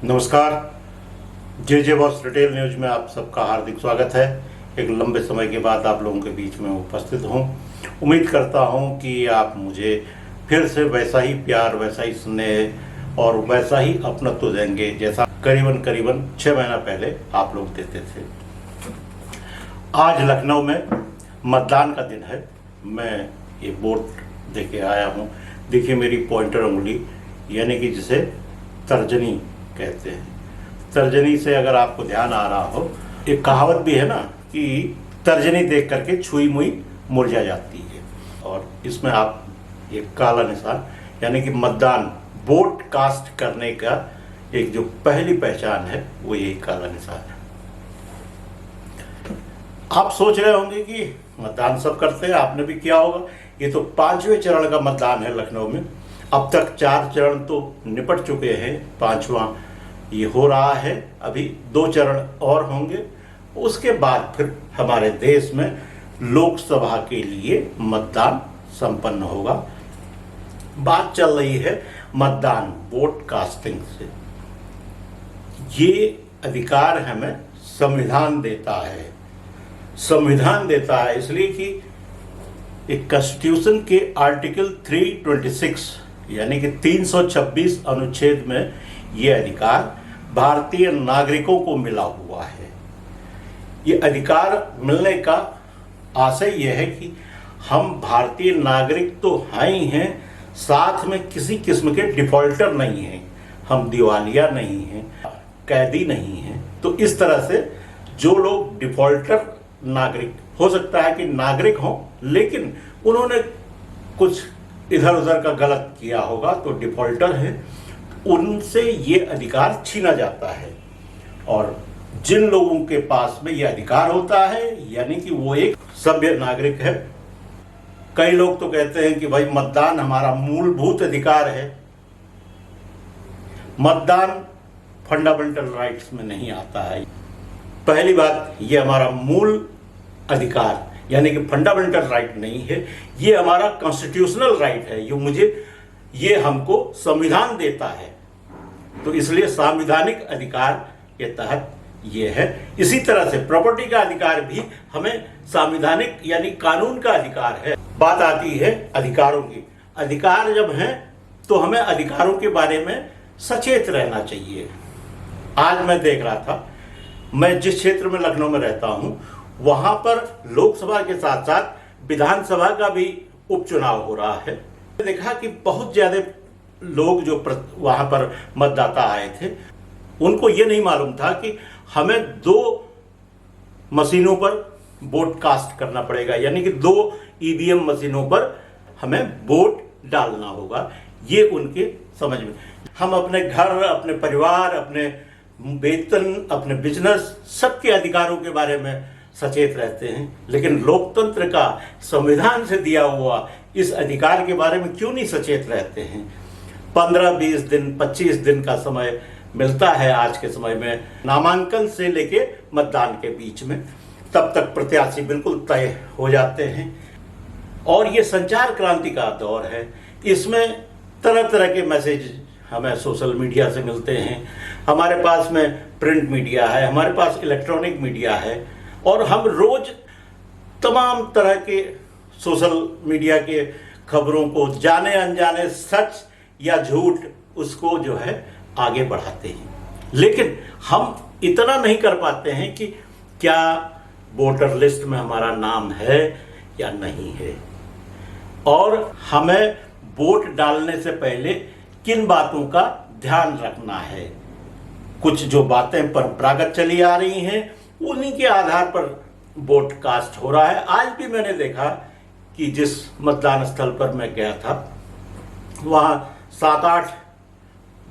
नमस्कार। जे boss retail news में आप सबका हार्दिक स्वागत है। एक लंबे समय के बाद आप लोगों के बीच में उपस्थित हूँ। उम्मीद करता हूँ कि आप मुझे फिर से वैसा ही प्यार, वैसा ही स्नेह और वैसा ही अपनत्व देंगे जैसा करीबन 6 महीना पहले आप लोग देते थे। आज लखनऊ में मतदान का दिन है। मैं ये बोर्ड देके आया हूँ। देखिए मेरी पॉइंटर उंगली, यानी कि जिसे तर्जनी कहते हैं। तर्जनी से अगर आपको ध्यान आ रहा हो, एक कहावत भी है ना कि तर्जनी देख करके छुई मुई मुरझा जाती है। और इसमें आप एक काला निशान, यानी कि मतदान, वोट कास्ट करने का एक जो पहली पहचान है वो यही काला निशान है। आप सोच रहे होंगे कि मतदान सब करते हैं, आपने भी किया होगा। ये तो 5वें चरण का मतदान है लखनऊ में। अब तक 4 चरण तो निपट चुके हैं, 5वां ये हो रहा है। अभी 2 चरण और होंगे। उसके बाद फिर हमारे देश में लोकसभा के लिए मतदान संपन्न होगा। बात चल रही है मतदान, वोट कास्टिंग से। ये अधिकार हमें संविधान देता है। संविधान देता है इसलिए कि एक कॉन्स्टिट्यूशन के आर्टिकल 326 यानी कि 326 अनुच्छेद में ये अधिकार भारतीय नागरिकों को मिला हुआ है। ये अधिकार मिलने का आशय यह है कि हम भारतीय नागरिक तो हैं ही हैं, साथ में किसी किस्म के डिफॉल्टर नहीं हैं। हम दिवालिया नहीं हैं, कैदी नहीं हैं। तो इस तरह से जो लोग डिफॉल्टर नागरिक, हो सकता है कि नागरिक हों लेकिन उन्होंने कुछ इधर उधर का गलत किया होगा तो डिफॉल्टर है, उनसे ये अधिकार छीना जाता है। और जिन लोगों के पास में ये अधिकार होता है यानी कि वो एक सभ्य नागरिक है। कई लोग तो कहते हैं कि भाई मतदान हमारा मूलभूत अधिकार है। मतदान फंडामेंटल राइट्स में नहीं आता है। पहली बात, ये हमारा मूल अधिकार यानी कि फंडामेंटल राइट नहीं है, ये हमारा कॉन्स्टिट्यूशनल राइट है। ये हमको संविधान देता है। तो इसलिए संवैधानिक अधिकार के तहत ये है। इसी तरह से प्रॉपर्टी का अधिकार भी हमें संवैधानिक यानी कानून का अधिकार है। बात आती है अधिकारों की। अधिकार जब हैं तो हमें अधिकारों के बारे में सचेत रहना चाहिए। आज मैं देख रहा था, मैं जिस क्षेत्र में लखनऊ में रहता हूं वहां पर लोकसभा के साथ साथ विधानसभा का भी उपचुनाव हो रहा है। देखा कि बहुत ज्यादा लोग जो वहां पर मतदाता आए थे, उनको ये नहीं मालूम था कि हमें 2 मशीनों पर वोट कास्ट करना पड़ेगा, यानी कि 2 ईवीएम मशीनों पर हमें वोट डालना होगा। ये उनके समझ में। हम अपने घर, अपने परिवार, अपने वेतन, अपने बिजनेस, सबके अधिकारों के बारे में सचेत रहते हैं, लेकिन लोकतंत्र का संविधान से दिया हुआ इस अधिकार के बारे में क्यों नहीं सचेत रहते हैं। 15-20 दिन, 25 दिन का समय मिलता है आज के समय में, नामांकन से लेके मतदान के बीच में। तब तक प्रत्याशी बिल्कुल तय हो जाते हैं। और ये संचार क्रांति का दौर है। इसमें तरह तरह के मैसेज हमें सोशल मीडिया से मिलते हैं। हमारे पास में प्रिंट मीडिया है, हमारे पास इलेक्ट्रॉनिक मीडिया है, और हम रोज तमाम तरह के सोशल मीडिया के खबरों को, जाने अनजाने, सच या झूठ, उसको जो है आगे बढ़ाते हैं। लेकिन हम इतना नहीं कर पाते हैं कि क्या वोटर लिस्ट में हमारा नाम है या नहीं है, और हमें वोट डालने से पहले किन बातों का ध्यान रखना है। कुछ जो बातें परंपरागत चली आ रही हैं उन्हीं के आधार पर वोट कास्ट हो रहा है। आज भी मैंने देखा कि जिस मतदान स्थल पर मैं गया था वहाँ 7-8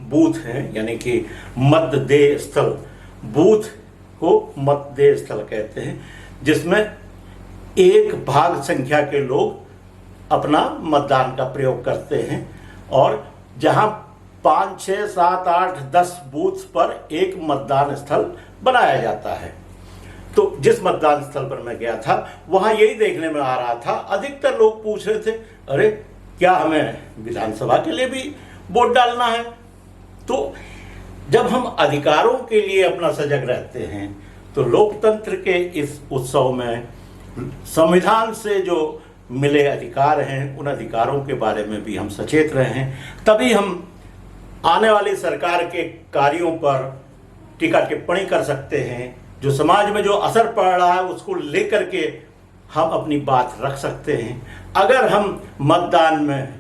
बूथ हैं, यानी कि मतदेय स्थल। बूथ को मतदेय स्थल कहते हैं, जिसमें एक भाग संख्या के लोग अपना मतदान का प्रयोग करते हैं। और जहाँ 5, 6, 7, 8, 10 बूथ पर एक मतदान स्थल बनाया जाता है। तो जिस मतदान स्थल पर मैं गया था वहां यही देखने में आ रहा था, अधिकतर लोग पूछ रहे थे, अरे क्या हमें विधानसभा के लिए भी वोट डालना है? तो जब हम अधिकारों के लिए अपना सजग रहते हैं तो लोकतंत्र के इस उत्सव में संविधान से जो मिले अधिकार हैं उन अधिकारों के बारे में भी हम सचेत रहें, तभी हम आने वाली सरकार के कार्यों पर टीका टिप्पणी कर सकते हैं। जो समाज में जो असर पड़ रहा है उसको लेकर के हम अपनी बात रख सकते हैं। अगर हम मतदान में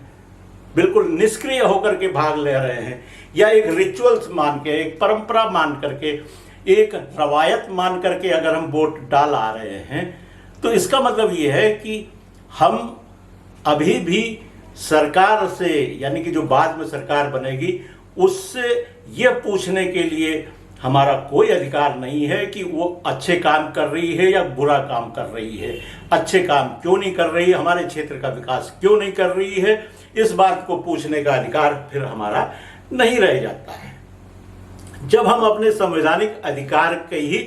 बिल्कुल निष्क्रिय होकर के भाग ले रहे हैं या एक रिचुअल्स मान के, एक परंपरा मान करके, एक रवायत मान करके अगर हम वोट डाल आ रहे हैं तो इसका मतलब ये है कि हम अभी भी सरकार से, यानी कि जो बाद में सरकार बनेगी, उससे ये पूछने के लिए हमारा कोई अधिकार नहीं है कि वो अच्छे काम कर रही है या बुरा काम कर रही है, अच्छे काम क्यों नहीं कर रही है, हमारे क्षेत्र का विकास क्यों नहीं कर रही है। इस बात को पूछने का अधिकार फिर हमारा नहीं रह जाता है। जब हम अपने संवैधानिक अधिकार की ही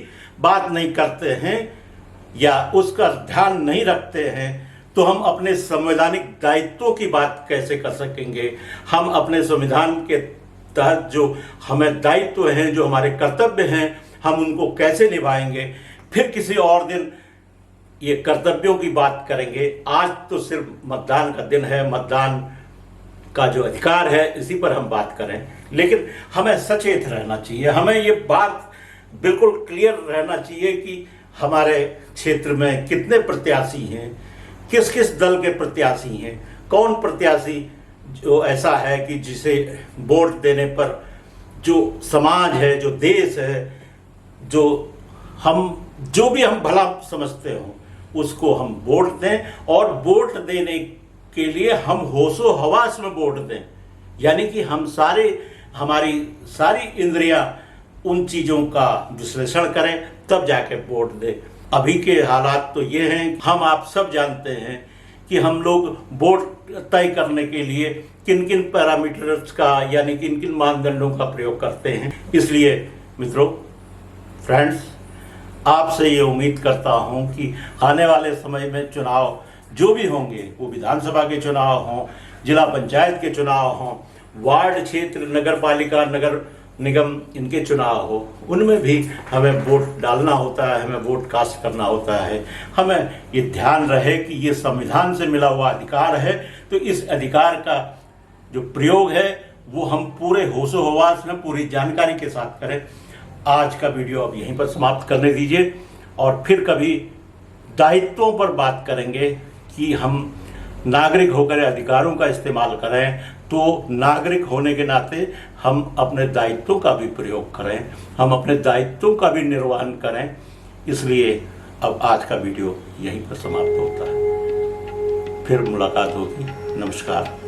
बात नहीं करते हैं या उसका ध्यान नहीं रखते हैं तो हम अपने संवैधानिक दायित्वों की बात कैसे कर सकेंगे। हम अपने संविधान के तहत जो हमें दायित्व हैं, जो हमारे कर्तव्य हैं, हम उनको कैसे निभाएंगे। फिर किसी और दिन ये कर्तव्यों की बात करेंगे। आज तो सिर्फ मतदान का दिन है, मतदान का जो अधिकार है इसी पर हम बात करें, लेकिन हमें सचेत रहना चाहिए। हमें ये बात बिल्कुल क्लियर रहना चाहिए कि हमारे क्षेत्र में कितने प्रत्याशी हैं, किस किस दल के प्रत्याशी हैं, कौन प्रत्याशी जो ऐसा है कि जिसे वोट देने पर जो समाज है, जो देश है, जो भी हम भला समझते हो उसको हम वोट दें। और वोट देने के लिए हम होशो हवास में वोट दें, यानी कि हमारी सारी इंद्रियां उन चीज़ों का विश्लेषण करें तब जाके वोट दें। अभी के हालात तो ये हैं, हम आप सब जानते हैं कि हम लोग वोट तय करने के लिए किन किन पैरामीटर्स का, यानी किन किन मानदंडों का प्रयोग करते हैं। इसलिए मित्रों, फ्रेंड्स, आपसे ये उम्मीद करता हूं कि आने वाले समय में चुनाव जो भी होंगे, वो विधानसभा के चुनाव हों, जिला पंचायत के चुनाव हों, वार्ड क्षेत्र, नगर पालिका, नगर निगम, इनके चुनाव हो, उनमें भी हमें वोट डालना होता है, हमें वोट कास्ट करना होता है। हमें ये ध्यान रहे कि ये संविधान से मिला हुआ अधिकार है, तो इस अधिकार का जो प्रयोग है वो हम पूरे होशो हवास में, पूरी जानकारी के साथ करें। आज का वीडियो अब यहीं पर समाप्त करने दीजिए और फिर कभी दायित्वों पर बात करेंगे कि हम नागरिक होकर अधिकारों का इस्तेमाल करें, तो नागरिक होने के नाते हम अपने दायित्वों का भी प्रयोग करें, हम अपने दायित्वों का भी निर्वहन करें। इसलिए अब आज का वीडियो यहीं पर समाप्त होता है। फिर मुलाकात होगी। नमस्कार।